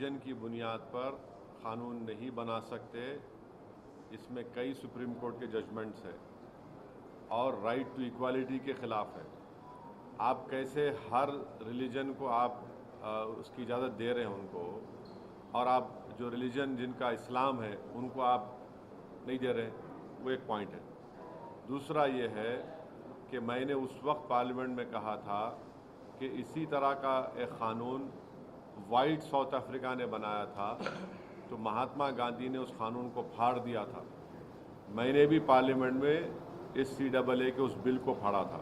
Religion की बुनियाद पर कानून नहीं बना सकते। इसमें कई सुप्रीम कोर्ट के जजमेंट्स हैं और राइट टू इक्वालिटी के ख़िलाफ़ है। आप कैसे हर रिलीजन को आप उसकी इजाज़त दे रहे हैं उनको, और आप जो रिलीजन जिनका इस्लाम है उनको आप नहीं दे रहे, वो एक पॉइंट है। दूसरा ये है कि मैंने उस वक्त पार्लियामेंट में कहा था कि इसी तरह का एक क़ानून वाइट साउथ अफ्रीका ने बनाया था, तो महात्मा गांधी ने उस कानून को फाड़ दिया था। मैंने भी पार्लियामेंट में इस CAA के उस बिल को फाड़ा था।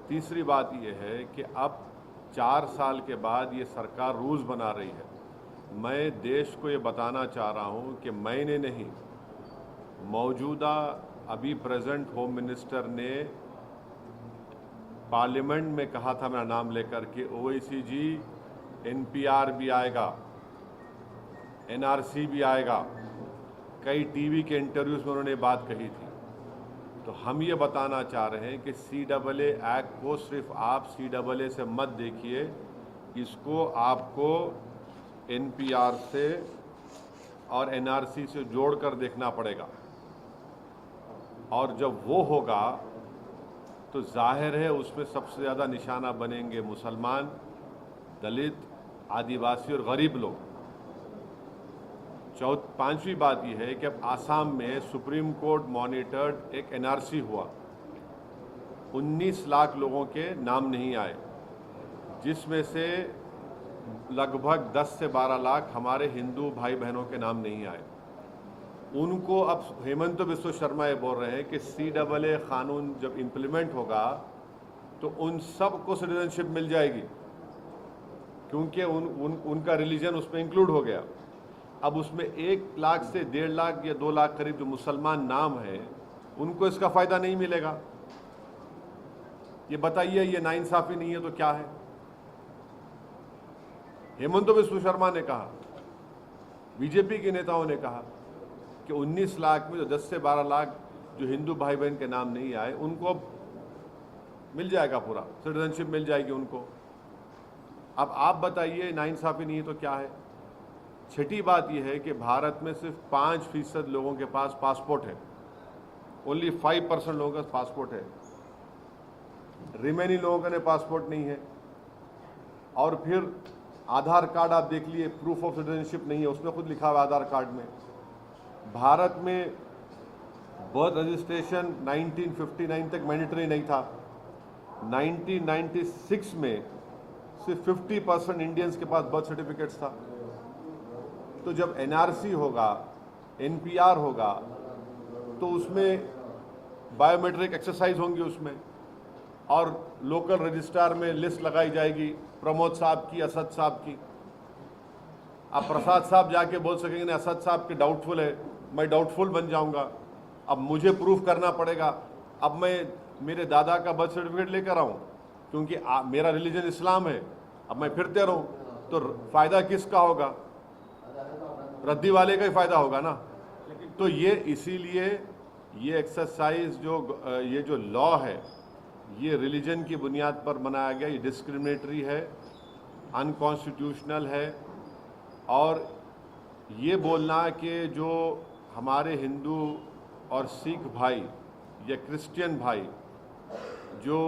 तीसरी बात यह है कि अब 4 साल के बाद ये सरकार रूल्स बना रही है। मैं देश को ये बताना चाह रहा हूँ कि मैंने नहीं, मौजूदा अभी प्रेजेंट होम मिनिस्टर ने पार्लियामेंट में कहा था, मेरा नाम लेकर के, OIC जी NPR भी आएगा, NRC भी आएगा। कई TV के इंटरव्यूज़ में उन्होंने बात कही थी। तो हम ये बताना चाह रहे हैं कि CAA एक्ट को सिर्फ आप CAA से मत देखिए, इसको आपको NPR से और NRC से जोड़कर देखना पड़ेगा। और जब वो होगा तो जाहिर है उसमें सबसे ज़्यादा निशाना बनेंगे मुसलमान, दलित, आदिवासी और गरीब लोग। पांचवी बात यह है कि अब आसाम में सुप्रीम कोर्ट मॉनिटर्ड एक NRC हुआ। 19 लाख लोगों के नाम नहीं आए, जिसमें से लगभग 10 से 12 लाख हमारे हिंदू भाई बहनों के नाम नहीं आए। उनको अब हेमंत बिस्वा शर्मा ये बोल रहे हैं कि CAA कानून जब इम्प्लीमेंट होगा तो उन सब को सिटीजनशिप मिल जाएगी, क्योंकि उनका रिलीजन उसमें इंक्लूड हो गया। अब उसमें 1 लाख से 1.5 लाख या 2 लाख करीब जो मुसलमान नाम है, उनको इसका फ़ायदा नहीं मिलेगा। ये बताइए, ये नाइंसाफ़ी नहीं है तो क्या है? हेमंत बिस्वा शर्मा ने कहा, BJP के नेताओं ने कहा कि 19 लाख में जो 10 से 12 लाख जो हिंदू भाई बहन के नाम नहीं आए, उनको मिल जाएगा, पूरा सिटीजनशिप मिल जाएगी उनको। अब आप बताइए, नाइंसाफ़ी नहीं है तो क्या है? छठी बात यह है कि भारत में सिर्फ 5% लोगों के पास पासपोर्ट है। ओनली 5% लोगों का पासपोर्ट है, रिमेनिंग लोगों का पासपोर्ट नहीं है। और फिर आधार कार्ड आप देख लिए, प्रूफ ऑफ सिटीजनशिप नहीं है, उसमें खुद लिखा हुआ आधार कार्ड में। भारत में बर्थ रजिस्ट्रेशन 1959 तक मैंडेटरी नहीं था। 1996 में सिर्फ 50% इंडियंस के पास बर्थ सर्टिफिकेट्स था। तो जब NRC होगा, NPR होगा, तो उसमें बायोमेट्रिक एक्सरसाइज होंगी उसमें, और लोकल रजिस्ट्रार में लिस्ट लगाई जाएगी प्रमोद साहब की, असद साहब की। अब प्रसाद साहब जाके बोल सकेंगे नहीं, असद साहब के डाउटफुल है, मैं डाउटफुल बन जाऊंगा। अब मुझे प्रूफ करना पड़ेगा। अब मैं मेरे दादा का बर्थ सर्टिफिकेट लेकर आऊँ, क्योंकि मेरा रिलीजन इस्लाम है। अब मैं फिरते रहूँ तो फ़ायदा किसका होगा? रद्दी वाले का ही फ़ायदा होगा ना। तो ये इसीलिए ये एक्सरसाइज ये जो लॉ है, ये रिलीजन की बुनियाद पर बनाया गया, ये डिस्क्रिमिनेटरी है, अनकॉन्स्टिट्यूशनल है। और ये बोलना कि जो हमारे हिंदू और सिख भाई या क्रिश्चियन भाई जो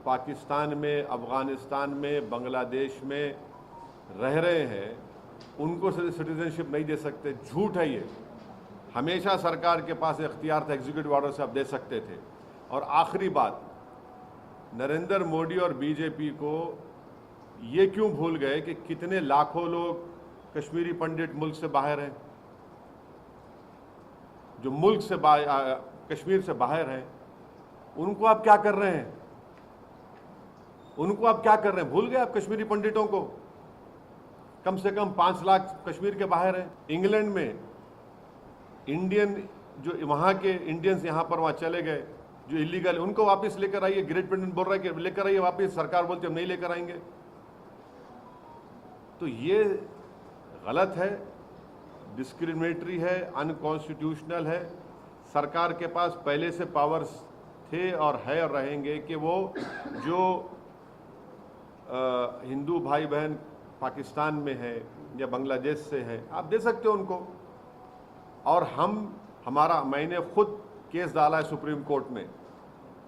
पाकिस्तान में, अफ़गानिस्तान में, बांग्लादेश में रह रहे हैं, उनको सिटीजनशिप नहीं दे सकते, झूठ है ये। हमेशा सरकार के पास इख्तियार था, एग्जीक्यूटिव ऑर्डर से आप दे सकते थे। और आखिरी बात, नरेंद्र मोदी और BJP को ये क्यों भूल गए कि कितने लाखों लोग कश्मीरी पंडित मुल्क से बाहर हैं, जो मुल्क से कश्मीर से बाहर हैं, उनको आप क्या कर रहे हैं? उनको आप क्या कर रहे हैं? भूल गए आप कश्मीरी पंडितों को? कम से कम 5 लाख कश्मीर के बाहर हैं। इंग्लैंड में इंडियन जो वहाँ के इंडियंस यहाँ पर वहाँ चले गए जो इलीगल, उनको वापस लेकर आइए। ग्रेट ब्रिटेन बोल रहा है कि लेकर आइए वापस, सरकार बोलती है हम नहीं लेकर आएंगे। तो ये गलत है, डिस्क्रिमिनेटरी है, अनकॉन्स्टिट्यूशनल है। सरकार के पास पहले से पावर्स थे और है और रहेंगे कि वो जो हिंदू भाई बहन पाकिस्तान में है या बांग्लादेश से है, आप दे सकते हो उनको। और मैंने खुद केस डाला है सुप्रीम कोर्ट में।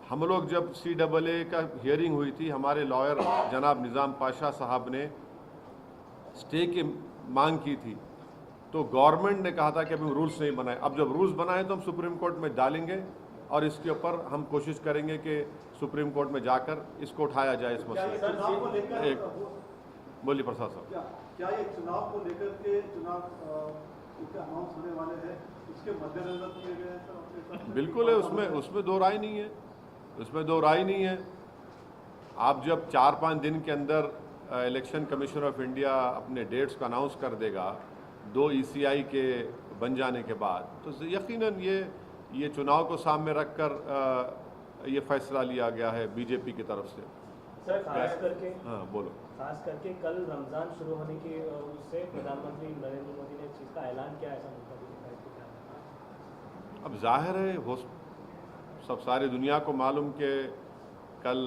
हम लोग जब CAA का हियरिंग हुई थी, हमारे लॉयर जनाब निज़ाम पाशा साहब ने स्टे की मांग की थी, तो गवर्नमेंट ने कहा था कि अभी रूल्स नहीं बनाए। अब जब रूल्स बनाए तो हम सुप्रीम कोर्ट में डालेंगे और इसके ऊपर हम कोशिश करेंगे कि सुप्रीम कोर्ट में जाकर इसको उठाया जाए इस मसले। एक बोलिए प्रसाद साहब, क्या ये चुनाव को लेकर के चुनाव अनाउंस होने वाले हैं, उसके मद्देनजर किए गए हैं? बिल्कुल है, उसमें दो राय नहीं है, उसमें दो राय नहीं है। आप जब 4-5 दिन के अंदर इलेक्शन कमीशन ऑफ इंडिया अपने डेट्स को अनाउंस कर देगा 2 ECI के बन जाने के बाद, तो यकीनन ये चुनाव को सामने रखकर ये फैसला लिया गया है बीजेपी की तरफ से। सर खास करके बोलो। खास करके कल रमज़ान शुरू होने की उससे प्रधानमंत्री नरेंद्र मोदी ने इस चीज़ का ऐलान किया, ऐसा मौका भी दिखाया है। अब जाहिर है वो सब सारी दुनिया को मालूम कि कल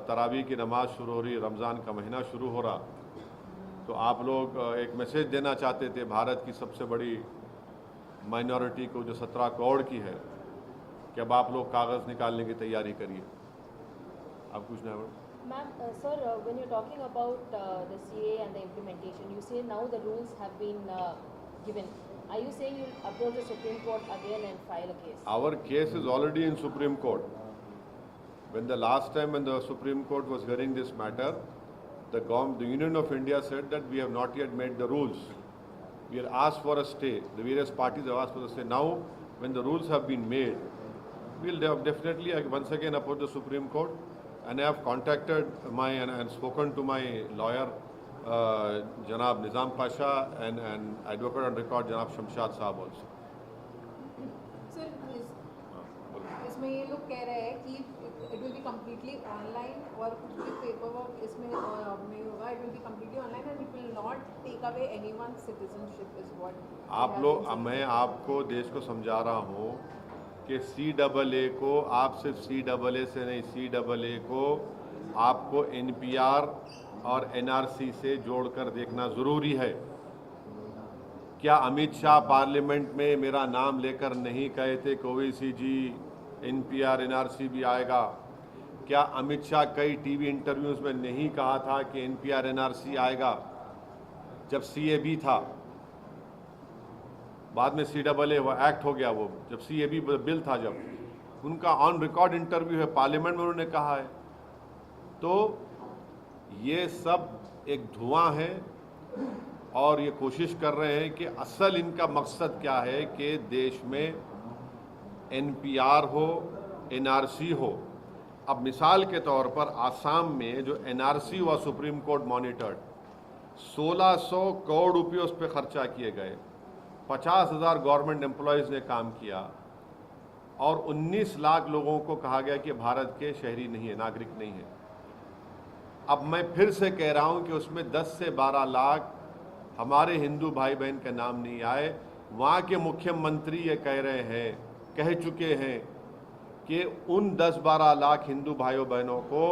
तरावी की नमाज शुरू हो रही, रमज़ान का महीना शुरू हो रहा, तो आप लोग एक मैसेज देना चाहते थे भारत की सबसे बड़ी माइनॉरिटी को जो 17 करोड़ की है कि अब आप लोग कागज़ निकालने की तैयारी करिए। आप कुछ ना Ma'am, sir, when you're talking about the CA and the implementation, you say now the rules have been given. Are you saying you'll approach the Supreme Court again and file a case? Our case is already in Supreme Court. When the last time when the Supreme Court was hearing this matter, the Union of India said that we have not yet made the rules. We have asked for a stay. The various parties have asked for a stay. Now, when the rules have been made, we'll definitely once again approach the Supreme Court. And I have contacted and spoken to my lawyer, Janab Nizam Pasha, and advocate on record, Janab Shamshad Saab also. Sir इसमें ये लोग कह रहे हैं कि it will be completely online और कुछ भी पेपर वर्क इसमें नहीं होगा, it will be completely online and it will not take away anyone's citizenship is what आप लोग, मैं आपको देश को समझा रहा हूँ कि CAA को आप सिर्फ CAA से नहीं, CAA को आपको NPR और NRC से जोड़कर देखना ज़रूरी है। क्या अमित शाह पार्लियामेंट में मेरा नाम लेकर नहीं कहे थे कि ओवैसी जी NPR NRC भी आएगा? क्या अमित शाह कई TV इंटरव्यूज़ में नहीं कहा था कि NPR NRC आएगा जब CAB था? बाद में CAA वो एक्ट हो गया, वो जब CAB बिल था, जब उनका ऑन रिकॉर्ड इंटरव्यू है पार्लियामेंट में, उन्होंने कहा है। तो ये सब एक धुआं है और ये कोशिश कर रहे हैं कि असल इनका मकसद क्या है कि देश में NPR हो, NRC हो। अब मिसाल के तौर पर आसाम में जो NRC हुआ सुप्रीम कोर्ट मॉनिटर्ड, 1600 करोड़ रुपये उस पर खर्चा किए गए, 50,000 गवर्नमेंट एम्प्लॉयज़ ने काम किया और 19 लाख लोगों को कहा गया कि भारत के शहरी नहीं है, नागरिक नहीं है। अब मैं फिर से कह रहा हूं कि उसमें 10 से 12 लाख हमारे हिंदू भाई बहन के नाम नहीं आए। वहाँ के मुख्यमंत्री ये कह चुके हैं कि उन 10-12 लाख हिंदू भाइयों बहनों को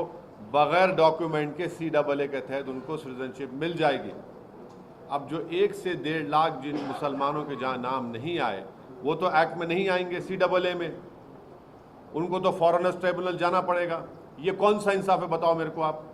बग़ैर डॉक्यूमेंट के CAA के तहत उनको सिटीजनशिप मिल जाएगी। अब जो 1 से 1.5 लाख जिन मुसलमानों के जहाँ नाम नहीं आए, वो तो एक्ट में नहीं आएंगे CAA में, उनको तो फॉरेनर्स ट्रिब्यूनल जाना पड़ेगा। ये कौन सा इंसाफ है बताओ मेरे को आप?